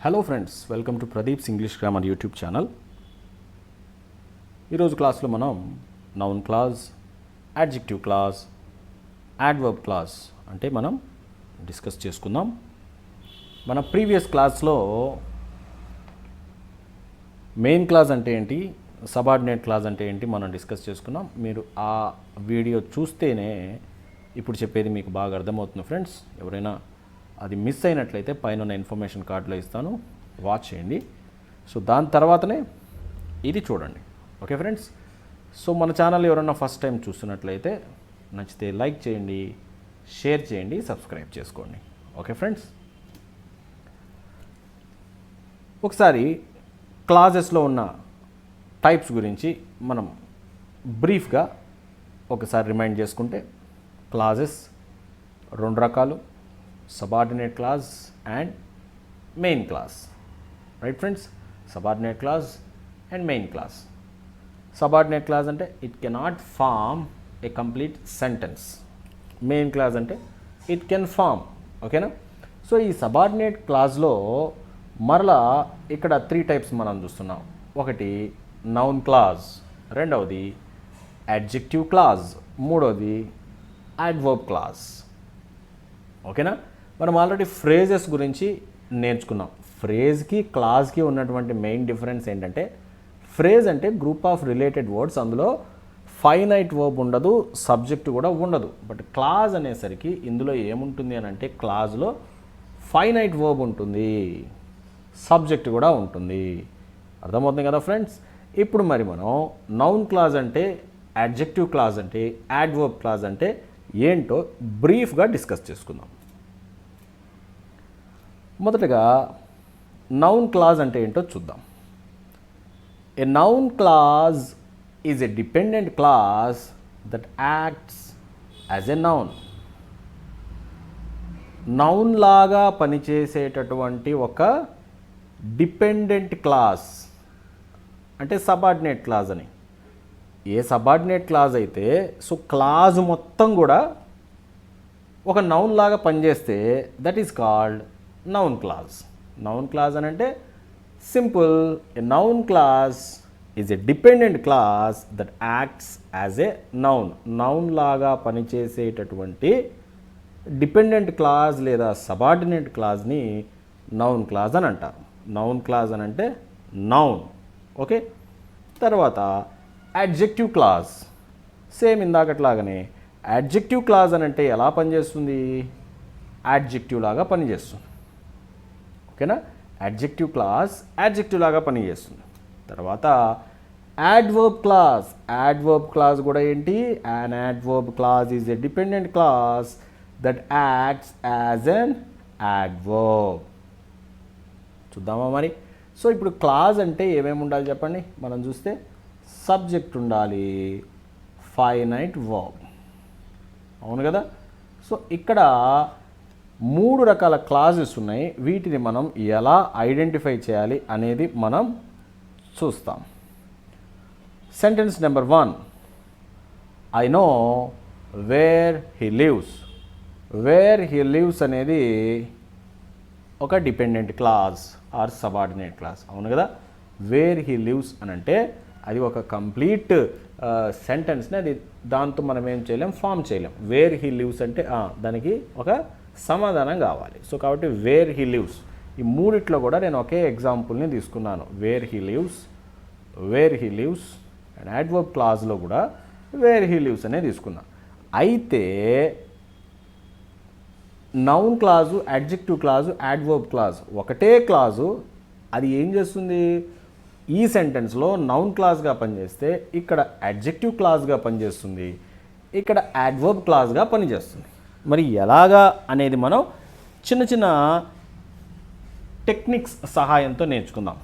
Hello friends, welcome to Pradeep's English grammar YouTube channel. ఈరోజు క్లాస్లో మనం noun clause, adjective clause, adverb clause అంటే మనం డిస్కస్ చేసుకుందాం. మన ప్రీవియస్ క్లాస్లో మెయిన్ క్లాజ్ అంటే ఏంటి, సబార్డినేట్ క్లాజ్ అంటే ఏంటి మనం డిస్కస్ చేసుకున్నాం. మీరు ఆ వీడియో చూస్తేనే ఇప్పుడు చెప్పేది మీకు బాగా అర్థమవుతుంది ఫ్రెండ్స్. ఎవరైనా అది మిస్ అయినట్లయితే పైన ఉన్న ఇన్ఫర్మేషన్ కార్డులో ఇస్తాను, వాచ్ చేయండి. సో దాని తర్వాతనే ఇది చూడండి. ఓకే ఫ్రెండ్స్, సో మన ఛానల్ ఎవరైనా ఫస్ట్ టైం చూస్తున్నట్లయితే నచ్చితే లైక్ చేయండి, షేర్ చేయండి, సబ్స్క్రైబ్ చేసుకోండి. ఓకే ఫ్రెండ్స్, ఒకసారి క్లాజెస్లో ఉన్న టైప్స్ గురించి మనం బ్రీఫ్గా ఒకసారి రిమైండ్ చేసుకుంటే, క్లాజెస్ రెండు రకాలు, subordinate clause and main clause. Right friends, subordinate clause and main clause. Subordinate clause ante it cannot form a complete sentence. Main clause ante it can form. Okay na? So ఈ subordinate clause లో మరలా ఇక్కడ 3 types మనం చూస్తున్నాం. ఒకటి noun clause, రెండవది adjective clause, మూడవది adverb clause. ఓకేనా? మనం ఆల్రెడీ ఫ్రేజెస్ గురించి నేర్చుకున్నాం. ఫ్రేజ్కి క్లాజ్కి ఉన్నటువంటి మెయిన్ డిఫరెన్స్ ఏంటంటే, ఫ్రేజ్ అంటే గ్రూప్ ఆఫ్ రిలేటెడ్ వర్డ్స్, అందులో ఫైనైట్ వర్బ్ ఉండదు, సబ్జెక్ట్ కూడా ఉండదు. బట్ క్లాజ్ అనేసరికి ఇందులో ఏముంటుంది అని అంటే, క్లాజ్లో ఫైనైట్ వర్బ్ ఉంటుంది, సబ్జెక్ట్ కూడా ఉంటుంది. అర్థమవుతుంది కదా ఫ్రెండ్స్? ఇప్పుడు మరి మనం నౌన్ క్లాజ్ అంటే, యాడ్జెక్టివ్ క్లాజ్ అంటే, యాడ్వర్బ్ క్లాజ్ అంటే ఏంటో బ్రీఫ్గా డిస్కస్ చేసుకుందాం. మొదటగా నౌన్ క్లాజ్ అంటే ఏంటో చూద్దాం. A noun clause is a dependent clause that acts as a noun. Noun లాగా పనిచేసేటటువంటి ఒక డిపెండెంట్ క్లాజ్ అంటే సబార్డినేట్ క్లాజ్ అని. ఏ సబార్డినేట్ క్లాజ్ అయితే, సో క్లాజ్ మొత్తం కూడా ఒక నౌన్ లాగా పనిచేస్తే that is called noun clause. Noun clause అని అంటే simple, a noun clause is a dependent clause that acts as a noun. Noun లాగా పనిచేసేటటువంటి డిపెండెంట్ క్లాజ్ లేదా సబార్డినేట్ క్లాజ్ని నౌన్ క్లాజ్ అని అంటారు. నౌన్ క్లాజ్ అని అంటే నౌన్. ఓకే, తర్వాత యాడ్జెక్టివ్ క్లాజ్, సేమ్ ఇందాకట్లాగానే యాడ్జెక్టివ్ క్లాజ్ అని అంటే ఎలా పనిచేస్తుంది, యాడ్జెక్టివ్ లాగా పనిచేస్తుంది. ఓకేనా? యాడ్జెక్టివ్ క్లాజ్ యాడ్జెక్టివ్ లాగా పనిచేస్తుంది. తర్వాత యాడ్వర్బ్ క్లాజ్, యాడ్వర్బ్ క్లాజ్ కూడా ఏంటి, an adverb clause is a dependent clause that acts as an adverb. చూద్దామా మరి? సో ఇప్పుడు క్లాజ్ అంటే ఏమేమి ఉండాలి చెప్పండి. మనం చూస్తే సబ్జెక్ట్ ఉండాలి, ఫైనైట్ వర్బ్, అవును కదా? సో ఇక్కడ 3 రకాల క్లాజెస్ ఉన్నాయి. వీటిని మనం ఎలా ఐడెంటిఫై చేయాలి అనేది మనం చూస్తాం. Sentence number 1, I know where he lives. Where he lives అనేది ఒక dependent clause or subordinate clause, అవును కదా? వేర్ హీ లివ్స్ అని అంటే అది ఒక కంప్లీట్ సెంటెన్స్ని, అది దాంతో మనం ఏం చేయలేం, ఫామ్ చేయలేం. వేర్ హీ లివ్స్ అంటే దానికి ఒక సమాధానం కావాలి. సో కాబట్టి వేర్ హీ లివ్స్, ఈ మూడిట్లో కూడా నేను ఒకే ఎగ్జాంపుల్ని తీసుకున్నాను. Where he lives, where he lives, and adverb క్లాజ్లో కూడా వేర్ హీ లివ్స్ అనే తీసుకున్నాను. అయితే noun clause, adjective clause, adverb clause ఒకటే క్లాజు, అది ఏం చేస్తుంది, ఈ సెంటెన్స్లో నౌన్ క్లాజ్గా పనిచేస్తే ఇక్కడ యాడ్జెక్టివ్ క్లాజ్గా పనిచేస్తుంది, ఇక్కడ యాడ్వర్బ్ క్లాజ్గా పనిచేస్తుంది. మరి ఎలాగా అనేది మనం చిన్న చిన్న టెక్నిక్స్ సహాయంతో నేర్చుకుందాం.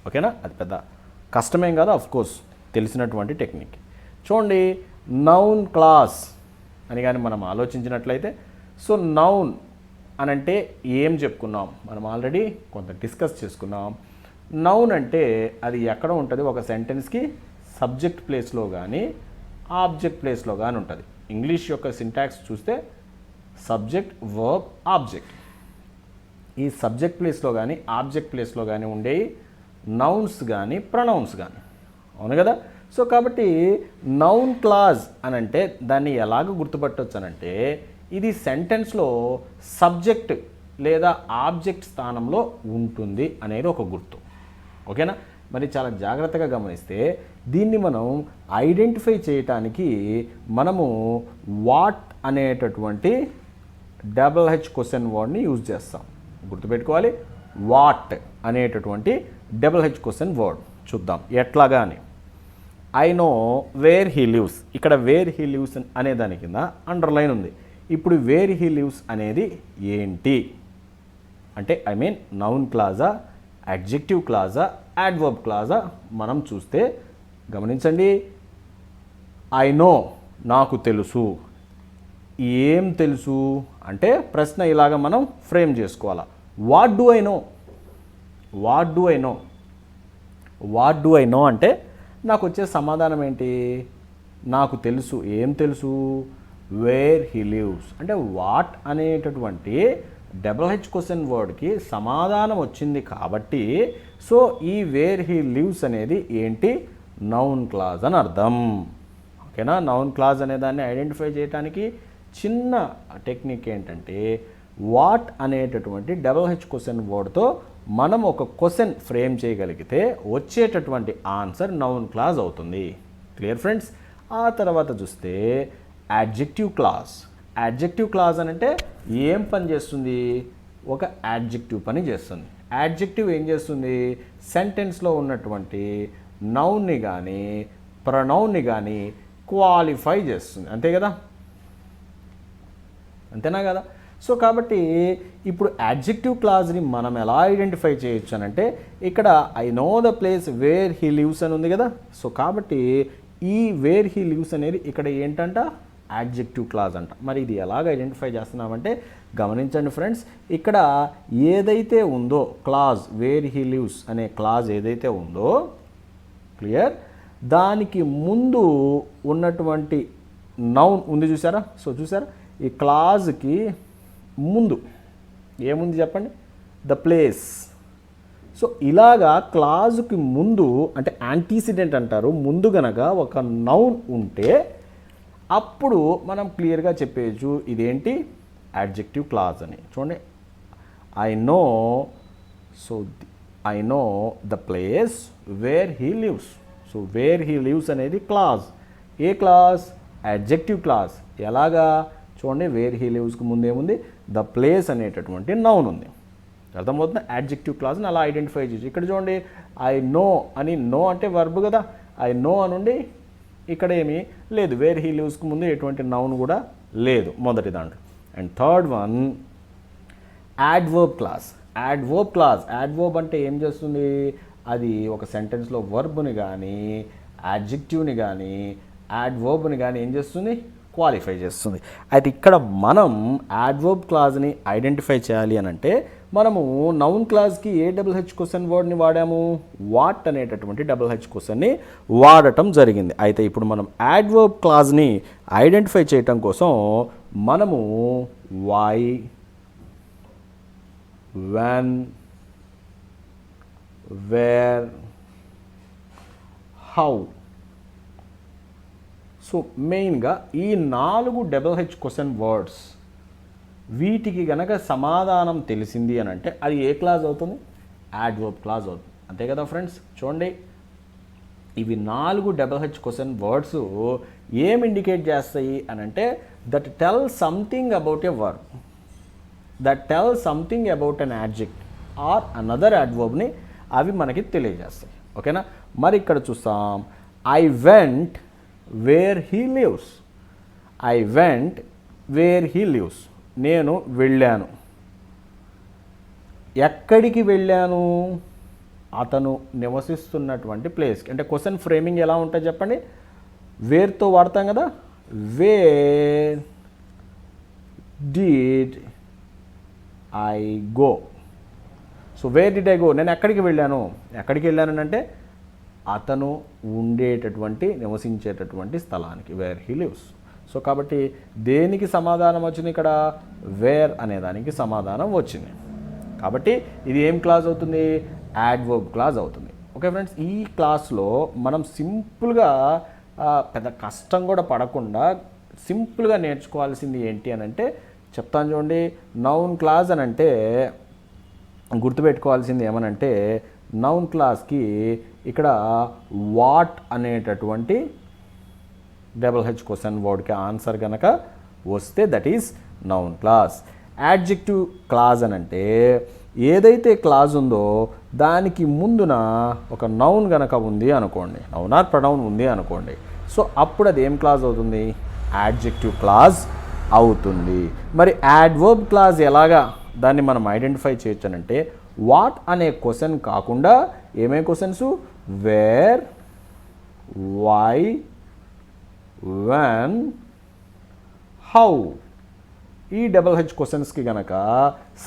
ఓకేనా? అది పెద్ద కష్టమేం కాదు, ఆఫ్ కోర్స్ తెలిసినటువంటి టెక్నిక్. చూడండి, నౌన్ క్లాజ్ అని కానీ మనం ఆలోచించినట్లయితే, సో నౌన్ అని అంటే ఏం చెప్పుకున్నాం, మనం ఆల్రెడీ కొంత డిస్కస్ చేసుకున్నాం. నౌన్ అంటే అది ఎక్కడ ఉంటుంది, ఒక సెంటెన్స్కి సబ్జెక్ట్ ప్లేస్లో కానీ ఆబ్జెక్ట్ ప్లేస్లో కానీ ఉంటుంది. ఇంగ్లీష్ యొక్క సింటాక్స్ చూస్తే సబ్జెక్ట్, వర్బ్, ఆబ్జెక్ట్. ఈ సబ్జెక్ట్ ప్లేస్లో కానీ ఆబ్జెక్ట్ ప్లేస్లో కానీ ఉండేవి నౌన్స్ కానీ ప్రొనౌన్స్ కానీ, అవును కదా. సో కాబట్టి నౌన్ క్లాజ్ అని అంటే దాన్ని ఎలాగ గుర్తుపట్టవచ్చు అనంటే ఇది సెంటెన్స్లో సబ్జెక్ట్ లేదా ఆబ్జెక్ట్ స్థానంలో ఉంటుంది అనేది ఒక గుర్తు, ఓకేనా. మరి చాలా జాగ్రత్తగా గమనిస్తే దీన్ని మనం ఐడెంటిఫై చేయటానికి మనము వాట్ అనేటటువంటి డబుల్ హెచ్ క్వశ్చన్ వర్డ్ని యూజ్ చేస్తాం. గుర్తుపెట్టుకోవాలి, వాట్ అనేటటువంటి డబుల్ హెచ్ క్వశ్చన్ వర్డ్. చూద్దాం ఎట్లాగా అని. I know where he lives. ఇక్కడ వేర్ హీ లివ్స్ అనే దాని కింద అండర్లైన్ ఉంది. ఇప్పుడు వేర్ హీ లివ్స్ అనేది ఏంటి అంటే ఐ మీన్ నౌన్ క్లాజా, అడ్జెక్టివ్ క్లాజా, యాడ్వర్బ్ క్లాజా మనం చూస్తే గమనించండి. ఐ నో నాకు తెలుసు. ఏం తెలుసు అంటే ప్రశ్న ఇలాగ మనం ఫ్రేమ్ చేసుకోవాలా. What do I know, what do I know, what do I know అంటే నాకు వచ్చే సమాధానం ఏంటి, నాకు తెలుసు. ఏం తెలుసు, వేర్ హీ లివ్స్. అంటే వాట్ అనేటటువంటి డబుల్ హెచ్ క్వశ్చన్ వర్డ్కి సమాధానం వచ్చింది కాబట్టి సో ఈ వేర్ హీ లివ్స్ అనేది ఏంటి, నౌన్ క్లాజ్ అని అర్థం, ఓకేనా. నౌన్ క్లాజ్ అనే దాన్ని ఐడెంటిఫై చేయడానికి చిన్న టెక్నిక్ ఏంటంటే వాట్ అనేటటువంటి డబుల్ హెచ్ క్వశ్చన్ వర్డ్తో మనం ఒక క్వశ్చన్ ఫ్రేమ్ చేయగలిగితే వచ్చేటటువంటి ఆన్సర్ నౌన్ క్లాజ్ అవుతుంది. Clear friends. ఆ తర్వాత చూస్తే యాడ్జెక్టివ్ క్లాజ్. యాడ్జెక్టివ్ క్లాజ్ అని అంటే ఏం పని చేస్తుంది, ఒక యాడ్జెక్టివ్ పని చేస్తుంది. యాడ్జెక్టివ్ ఏం చేస్తుంది, సెంటెన్స్లో ఉన్నటువంటి నౌన్ని కానీ ప్రొనౌన్ని కానీ క్వాలిఫై చేస్తుంది, అంతే కదా, అంతేనా కదా. సో కాబట్టి ఇప్పుడు యాడ్జెక్టివ్ క్లాజ్ని మనం ఎలా ఐడెంటిఫై చేయొచ్చు అని అంటే ఇక్కడ I know the place where he lives అని ఉంది కదా. సో కాబట్టి ఈ వేర్ హీ లివ్స్ అనేది ఇక్కడ ఏంటంట, యాడ్జెక్టివ్ క్లాజ్ అంట. మరి ఇది ఎలాగ ఐడెంటిఫై చేస్తున్నామంటే గమనించండి ఫ్రెండ్స్, ఇక్కడ ఏదైతే ఉందో క్లాజ్ వేర్ హీ లివ్స్ అనే క్లాజ్ ఏదైతే ఉందో క్లియర్, దానికి ముందు ఉన్నటువంటి నౌన్ ఉంది చూసారా. సో చూసారా ఈ క్లాజ్కి ముందు ఏముంది చెప్పండి, ద ప్లేస్. సో ఇలాగా క్లాజ్కి ముందు అంటే యాంటీసిడెంట్ అంటారు, ముందు గనక ఒక నౌన్ ఉంటే అప్పుడు మనం క్లియర్గా చెప్పేయచ్చు ఇదేంటి, యాడ్జెక్టివ్ క్లాజ్ అని. చూడండి I know, so I know the place where he lives. So where he lives అనేది క్లాజ్. ఏ క్లాజ్, యాడ్జెక్టివ్ క్లాజ్. ఎలాగా చూడండి, వేర్ హీ లివ్స్కి ముందేముంది, ద ప్లేస్ అనేటటువంటి నౌన్ ఉంది. అర్థమవుతుంది. యాడ్జెక్టివ్ క్లాజ్ని అలా ఐడెంటిఫై చేయొచ్చు. ఇక్కడ చూడండి ఐ నో అని, నో అంటే వర్బ్ కదా, ఐ నో అనుండి ఇక్కడ ఏమీ లేదు, వేర్ హీ లివ్స్కి ముందు ఎటువంటి నౌన్ కూడా లేదు మొదటి దాంట్లో. And third one adverb clause. Adverb clause, adverb అంటే ఏం చేస్తుంది, అది ఒక సెంటెన్స్లో వర్బ్ని కానీ యాడ్జెక్టివ్ని కానీ యాడ్వర్బ్ని కానీ ఏం చేస్తుంది, క్వాలిఫై చేస్తుంది. అయితే ఇక్కడ మనం యాడ్వర్బ్ క్లాజ్ని ఐడెంటిఫై చేయాలి అని అంటే మనము నౌన్ క్లాజ్కి ఏ డబుల్ హెచ్ క్వశ్చన్ వర్డ్ని వాడాము, వాట్ అనేటటువంటి డబుల్ హెచ్ క్వశ్చన్ని వాడటం జరిగింది. అయితే ఇప్పుడు మనం యాడ్వర్బ్ క్లాజ్ని ఐడెంటిఫై చేయటం కోసం మనము why, when, where, how, so మెయిన్గా ఈ 4 డబుల్ హెచ్ క్వశ్చన్ వర్డ్స్ వీటికి గనక సమాధానం తెలిసింది అని అంటే అది ఏ క్లాజ్ అవుతుంది, యాడ్వర్బ్ క్లాజ్ అవుతుంది, అంతే కదా ఫ్రెండ్స్. చూడండి ఇవి 4 డబుల్ హెచ్ క్వశ్చన్ వర్డ్స్ ఏం ఇండికేట్ చేస్తాయి అని అంటే that tell something about a verb, that tell something about an adjective or another యాడ్వర్బ్ని అవి మనకి తెలియజేస్తాయి, ఓకేనా. మరి ఇక్కడ చూస్తాం I went where he lives. I went where he lives, నేను వెళ్ళాను. ఎక్కడికి వెళ్ళాను, అతను నివసిస్తున్నటువంటి ప్లేస్కి. అంటే క్వశ్చన్ ఫ్రేమింగ్ ఎలా ఉంటుంది చెప్పండి, వేర్తో వాడతాం కదా, where did I go. So where did I go, నేను ఎక్కడికి వెళ్ళాను, ఎక్కడికి వెళ్ళాను అంటే అతను ఉండేటటువంటి నివసించేటటువంటి స్థలానికి, వేర్ హీ లివ్స్. సో కాబట్టి దేనికి సమాధానం వచ్చింది ఇక్కడ, వేర్ అనేదానికి సమాధానం వచ్చింది. కాబట్టి ఇది ఏం క్లాజ్ అవుతుంది, యాడ్వర్బ్ క్లాజ్ అవుతుంది. ఓకే ఫ్రెండ్స్, ఈ క్లాస్లో మనం సింపుల్గా పెద్ద కష్టం కూడా పడకుండా సింపుల్గా నేర్చుకోవాల్సింది ఏంటి అని అంటే చెప్తాను చూడండి. నౌన్ క్లాజ్ అని అంటే గుర్తుపెట్టుకోవాల్సింది ఏమనంటే నౌన్ క్లాస్కి ఇక్కడ వాట్ అనేటటువంటి హెచ్ క్వశ్చన్ వర్డ్కి ఆన్సర్ కనుక వస్తే that is noun clause. Adjective clause అని అంటే ఏదైతే క్లాజ్ ఉందో దానికి ముందున ఒక నౌన్ గనక ఉంది అనుకోండి, నౌన్ ఆర్ ప్రొనౌన్ ఉంది అనుకోండి, సో అప్పుడు అది ఏం క్లాజ్ అవుతుంది, యాడ్జెక్టివ్ క్లాజ్ అవుతుంది. మరి యాడ్వర్బ్ క్లాజ్ ఎలాగా దాన్ని మనం ఐడెంటిఫై చేయొచ్చనంటే వాట్ అనే క్వశ్చన్ కాకుండా ఏమేం questions, where, why, when, how, ఈ హెచ్ క్వశ్చన్స్కి కనుక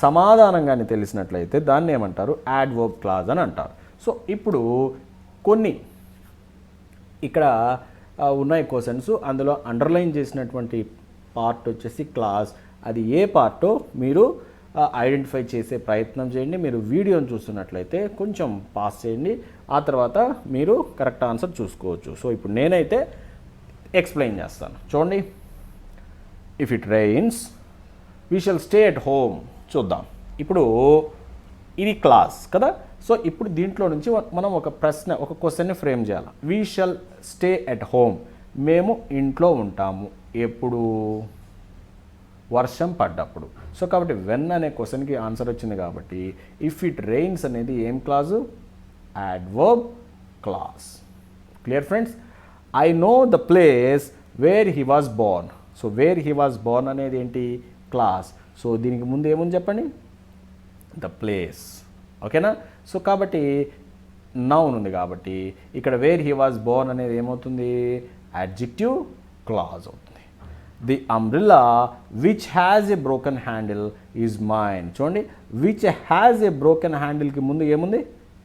సమాధానం కానీ తెలిసినట్లయితే దాన్ని ఏమంటారు, యాడ్వర్బ్ క్లాజ్ అని అంటారు. సో ఇప్పుడు కొన్ని ఇక్కడ ఉన్నాయి క్వశ్చన్స్, అందులో అండర్లైన్ చేసినటువంటి పార్ట్ వచ్చేసి క్లాజ్, అది ఏ పార్టో మీరు ఐడెంటిఫై చేసే ప్రయత్నం చేయండి. మీరు వీడియోని చూస్తున్నట్లయితే కొంచెం పాస్ చేయండి, ఆ తర్వాత మీరు కరెక్ట్ ఆన్సర్ చూసుకోవచ్చు. సో ఇప్పుడు నేనైతే ఎక్స్ప్లెయిన్ చేస్తాను చూడండి. If it rains we shall stay at home. చూద్దాం, ఇప్పుడు ఇది క్లాస్ కదా, సో ఇప్పుడు దీంట్లో నుంచి మనం ఒక ప్రశ్న, ఒక క్వశ్చన్ని ఫ్రేమ్ చేయాలి. We shall stay at home, మేము ఇంట్లో ఉంటాము ఎప్పుడు, వర్షం పడ్డప్పుడు. సో కాబట్టి వెన్ అనే క్వశ్చన్కి ఆన్సర్ వచ్చింది కాబట్టి ఇఫ్ ఇట్ రెయిన్స్ అనేది ఏం clause, adverb clause. Clear friends? I know the place where he was born. So where he was born అనేది ఏంటి, క్లాస్. సో దీనికి ముందు ఏముంది చెప్పండి, ద ప్లేస్. ఓకేనా? సో కాబట్టి నౌన్ ఉంది కాబట్టి ఇక్కడ వేర్ హీ వాజ్ బోర్న్ అనేది ఏమవుతుంది, యాడ్జెక్టివ్ క్లాజ్ అవుతుంది. The umbrella which has a broken handle is mine. చూడండి, విచ్ హ్యాజ్ ఎ బ్రోకెన్ హ్యాండిల్కి ముందు ఏముంది,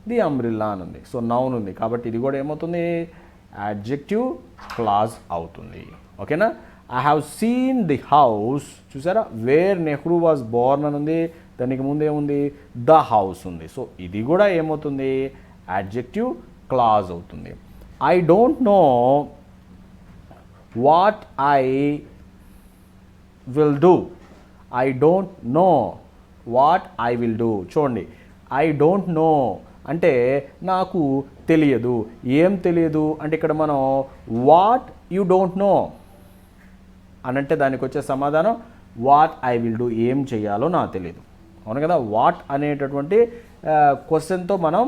ది అంబ్రిల్లా అని ఉంది. సో నౌన్ ఉంది కాబట్టి ఇది కూడా ఏమవుతుంది, యాడ్జెక్టివ్ క్లాజ్ అవుతుంది. ఓకేనా? I have seen the house. చూసారా, వేర్ నెహ్రూ వాజ్ బోర్న్ అని ఉంది, దానికి ముందు ఏముంది, ద హౌస్ ఉంది. సో ఇది కూడా ఏమవుతుంది, యాడ్జెక్టివ్ క్లాజ్ అవుతుంది. I don't know what I will do. I don't know what I will do. చూడండి, ఐ డోంట్ నో అంటే నాకు తెలియదు. ఏం తెలియదు అంటే ఇక్కడ మనం వాట్ యు డోంట్ నో అనంటే దానికి వచ్చే సమాధానం వాట్ ఐ విల్ డూ, ఏం చేయాలో నాకు తెలియదు. అవును కదా? వాట్ అనేటటువంటి క్వశ్చన్తో మనం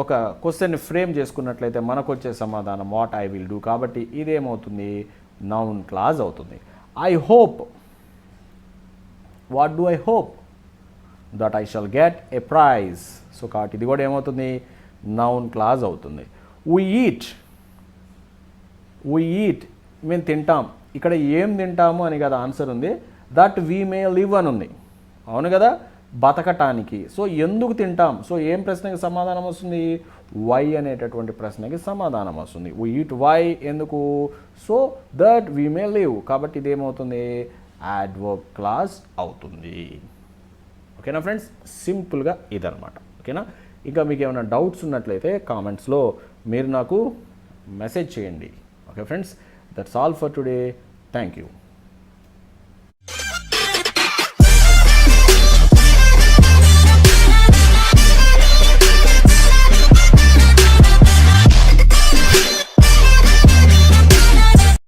ఒక క్వశ్చన్ని ఫ్రేమ్ చేసుకున్నట్లయితే మనకు వచ్చే సమాధానం వాట్ ఐ విల్ డూ. కాబట్టి ఇదేమవుతుంది, నౌన్ క్లాజ్ అవుతుంది. I hope, what do I hope, that I shall get a prize. So కాబట్టి ఇది కూడా ఏమవుతుంది, నౌన్ క్లాజ్ అవుతుంది. వీ ఈట్, వీ ఈట్ మేము తింటాం. ఇక్కడ ఏం తింటాము అని కదా ఆన్సర్ ఉంది, దట్ వీ మే లివ్ అని ఉంది. అవును కదా, బతకటానికి. సో ఎందుకు తింటాం, సో ఏం ప్రశ్నకి సమాధానం వస్తుంది, వై అనేటటువంటి ప్రశ్నకి సమాధానం వస్తుంది. వీ ఈట్ వై, ఎందుకు, so that we may live. కాబట్టి ఇదేమవుతుంది, యాడ్వర్బ్ క్లాజ్ అవుతుంది. ఓకేనా ఫ్రెండ్స్? సింపుల్గా ఇదనమాట. ఓకేనా? ఇంకా మీకు ఏమైనా డౌట్స్ ఉన్నట్లయితే కామెంట్స్లో మీరు నాకు మెసేజ్ చేయండి. Okay friends, that's all for today. Thank you.